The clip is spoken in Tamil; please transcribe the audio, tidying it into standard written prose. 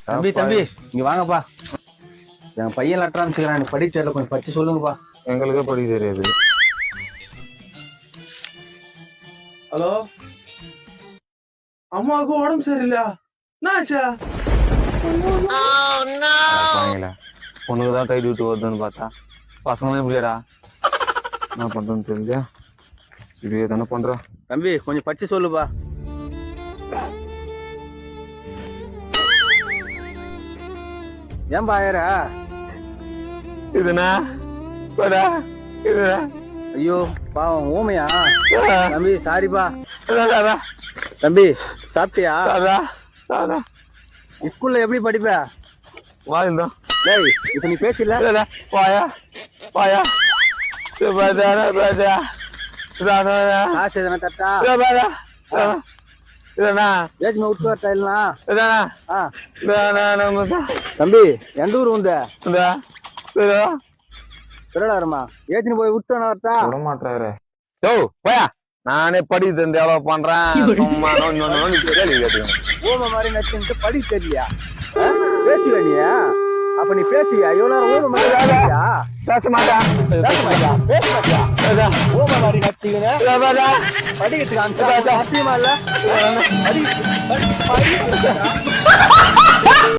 தம்பி தம்பி இங்க வாங்கப்பா. என் பையன் லெட்டர் அனுப்பிச்சுக்கிறான், எனக்கு படிக்க தெரியல, கொஞ்சம் படிச்சு சொல்லுங்கப்பா. எங்களுக்கே படிக்க தெரியாது. ஹலோ, அம்மாவுக்கு உடம்பு சரியில்லையா? என்னாச்சா? பொண்ணுக்குதான் கை விட்டு வருதுன்னு பார்த்தா பசங்களும் இப்படியாடா. என்ன பண்றேன்னு தெரிஞ்சா இப்படியே தானே பண்ற. தம்பி கொஞ்சம் படிச்சு சொல்லுப்பா. ஏன்பா ஆயிரா? இதுனா இதுனா ஐயோ பாவம் ஊமையா? தம்பி சாரிப்பா. தம்பி சாப்பிட்டியா? ஸ்கூல்ல எப்படி படிப்ப? வாழ்ந்தோம். டேய் இப்ப நீ பேசல. வாயா வாயா காசு எதனா தட்டா? இதனா ஏஜ்மே விட்டு வரட்டா இல்லனா? இதனா தம்பி எந்த ஊர் உந்த? திருடாருமா ஏஜ்னு போய் விட்டு வரட்டா? விட மாட்டாரு. யோ போயா, நானே படி தந்து எவ்வளவு பண்றேன். சும்மா கேள்வி கேட்டுக்கணும். ஊமை மாதிரி நச்சுட்டு படி தெரியலையா? பேசுவ நீ? அப்ப நீ பேசுவியா? இவ்வளவு நேரம் ஊமை மாதிரி பேசுவியா? பேச மாட்டா பேச மாட்டியா? ஊமை மாதிரி நச்சுக்கின்னு படிக்கிறதுக்கு சத்தியமா இல்ல?